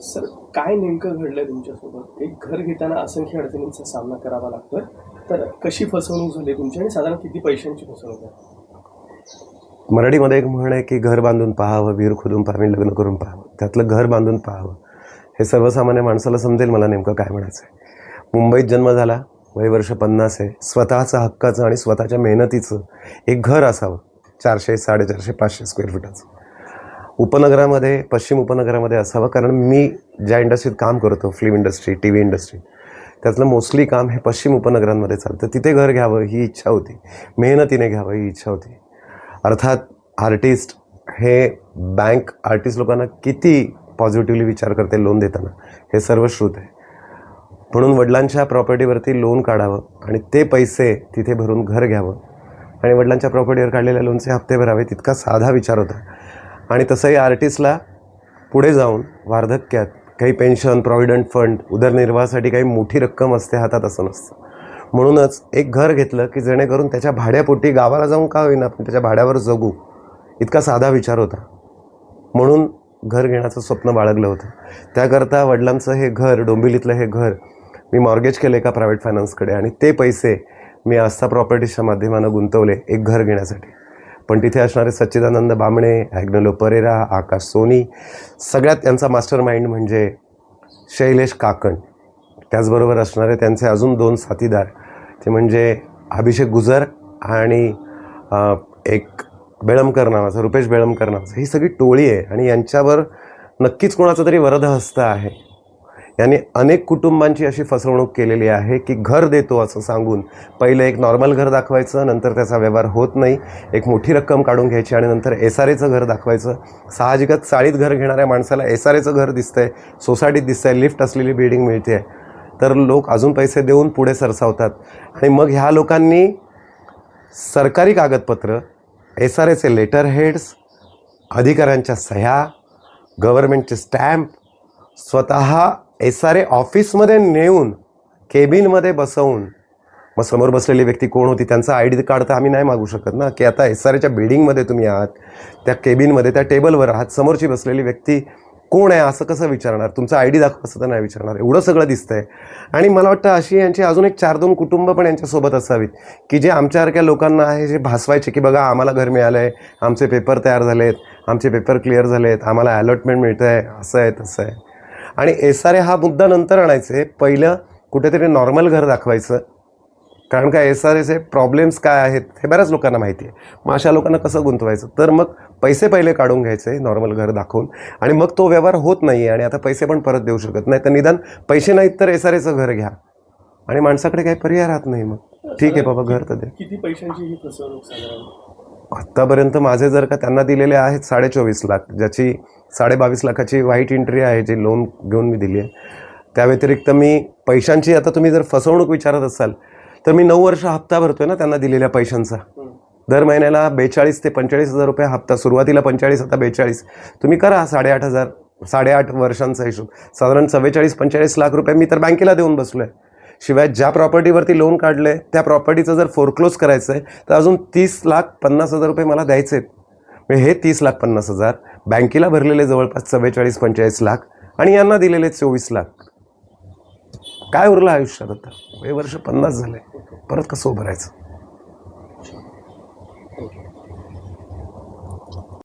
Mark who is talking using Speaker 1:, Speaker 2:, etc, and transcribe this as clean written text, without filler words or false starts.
Speaker 1: Sir, काय नेमकं घडलंय तुमच्यासोबत? एक घर घेताना असंख्य अडचणींचा सामना करावा लागतोय. तर कशी फसवणूक झाली तुमची आणि साधारण किती पैशांची फसवणूक आहे?
Speaker 2: मराठीमध्ये एक म्हण आहे की घर बांधून पाहावं, विहीर खोदून पाहावी, लग्न करून पाहावं. त्यातलं घर बांधून पाहावं हे सर्वसामान्य माणसाला समजेल मला नेमकं काय म्हणायचं आहे. मुंबईत जन्म झाला, वय वर्ष 50 आहे. स्वतःचं हक्काचं आणि स्वतःच्या मेहनतीचं एक घर असावं, 400, 450, 500 स्क्वेअर फुटाचं. उपनगरामध्ये, पश्चिम उपनगरामध्ये असावं. कारण मी ज्या इंडस्ट्रीत काम करतो, film industry, T V industry, त्यातलं मोस्टली काम हे पश्चिम उपनगरांमध्ये चालतं. तिथे घर घ्यावं ही इच्छा होती, मेहनतीने घ्यावं ही इच्छा होती. अर्थात आर्टिस्ट हे बँक आर्टिस्ट लोकांना किती पॉझिटिव्हली विचार करते लोन देताना हे सर्व श्रुत आहे. म्हणून वडिलांच्या प्रॉपर्टीवरती लोन काढावं आणि ते पैसे तिथे भरून घर घ्यावं आणि वडिलांच्या प्रॉपर्टीवर काढलेल्या लोनचे हप्ते भरावे, तितका साधा विचार होता. आणि तसंही आर्टिस्टला पुढे जाऊन वार्धक्यात काही पेन्शन, प्रॉव्हिडंट फंड, उदरनिर्वाहासाठी काही मोठी रक्कम असते हातात, असं नसतं. म्हणूनच एक घर घेतलं की जेणेकरून त्याच्या भाड्यापोटी गावाला जाऊन का होईना आपण त्याच्या भाड्यावर जगू, इतका साधा विचार होता. म्हणून घर घेण्याचं स्वप्न बाळगलं होतं. त्याकरता वडिलांचं हे घर, डोंबिवलीतलं हे घर मी मॉर्गेज केलं एका प्रायव्हेट फायनान्सकडे आणि ते पैसे मी आस्था प्रॉपर्टीजच्या माध्यमानं गुंतवले एक घर घेण्यासाठी. पण तिथे असणारे सच्चिदानंद बामणे, ॲग्नेलो परेरा, आकाश सोनी, सगळ्यात यांचा मास्टर माइंड म्हणजे शैलेश काकण. त्याचबरोबर असणारे त्यांचे अजून 2 साथीदार, ते म्हणजे अभिषेक गुजर आणि एक बेळमकर नावाचं, रुपेश बेळमकर नावाचं. ही सगळी टोळी आहे आणि यांच्यावर नक्कीच कोणाचं तरी वरदहस्त आहे. यांनी अनेक कुटुंबांची अशी फसवणूक केलेली आहे की घर देतो असं सांगून पहिलं एक नॉर्मल घर दाखवायचं, नंतर त्याचा व्यवहार होत नाही, एक मोठी रक्कम काढून घ्यायची आणि नंतर एसआरएचं घर दाखवायचं. साहजिकच चाळीत घर घेणाऱ्या माणसाला एसआरएचं घर दिसतंय, सोसायटीत दिसतंय, लिफ्ट असलेली बिल्डिंग मिळते, तर लोक अजून पैसे देऊन पुढे सरसावतात. आणि मग ह्या लोकांनी सरकारी कागदपत्र, एसआरएचे लेटर हेड्स, अधिकाऱ्यांच्या सह्या, गव्हर्नमेंटचे स्टॅम्प स्वतः एसआरए ऑफिसमध्ये नेऊन केबिनमध्ये बसवून, मग समोर बसलेली व्यक्ती कोण होती त्यांचा आय डी कार्ड तर आम्ही नाही मागू शकत ना, की आता एसआरएच्या बिल्डिंगमध्ये तुम्ही आहात, त्या केबिनमध्ये त्या टेबलवर आहात, समोरची बसलेली व्यक्ती कोण आहे असं कसं विचारणार, तुमचा आय डी दाखवा असं तर नाही विचारणार. एवढं सगळं दिसतंय. आणि मला वाटतं अशी यांची अजून एक 4-2 कुटुंब पण यांच्यासोबत असावीत की जे आमच्यासारख्या लोकांना आहे जे भासवायचे की बघा आम्हाला घर मिळालं आहे, आमचे पेपर तयार झालेत, आमचे पेपर क्लिअर झालेत, आम्हाला अलॉटमेंट मिळतं आहे, असं आहे तसं आहे. आणि एसआरए हा मुद्दा नंतर आणायचे, पहिलं कुठेतरी नॉर्मल घर दाखवायचं. कारण का एसआरएचे प्रॉब्लेम्स काय आहेत हे बऱ्याच लोकांना माहिती आहे. मग अशा लोकांना कसं गुंतवायचं, तर मग पैसे पहिले काढून घ्यायचे नॉर्मल घर दाखवून, आणि मग तो व्यवहार होत नाही आहे आणि आता पैसे पण परत देऊ शकत नाही, तर निदान पैसे नाहीत तर एसआरएचं घर घ्या आणि माणसाकडे काही पर्याय राहत नाही. मग ठीक आहे बाबा, घर तर दे.
Speaker 1: किती पैशांची ही फसवणूक साधारण?
Speaker 2: आत्तापर्यंत माझे जर का त्यांना दिलेले आहेत 24.5 लाख, ज्याची 22.5 लाखाची व्हाईट एंट्री आहे जी लोन घेऊन मी दिली आहे. त्या व्यतिरिक्त मी पैशांची, आता तुम्ही जर फसवणूक विचारत असाल तर मी 9 वर्ष हप्ता भरतोय ना त्यांना दिलेल्या पैशांचा. दर महिन्याला 42 ते 45,000 रुपये हप्ता, सुरुवातीला 45, आता 42. तुम्ही करा 8.5 वर्षांचा हिशोब, साधारण 44-45 लाख रुपये मी तर बँकेला देऊन बसलो आहे. शिवाय ज्या प्रॉपर्टीवरती लोन काढलं आहे त्या प्रॉपर्टीचं जर फोरक्लोज करायचं आहे तर अजून 30,50,000 रुपये मला द्यायचे आहेत. म्हणजे हे 30,50,000 बँकेला भरलेले जवळपास 44-45 लाख आणि यांना दिलेले 24 लाख. काय उरलं आयुष्यात आता? हे वर्ष 50 झाले, परत कसं उभं राहायचं?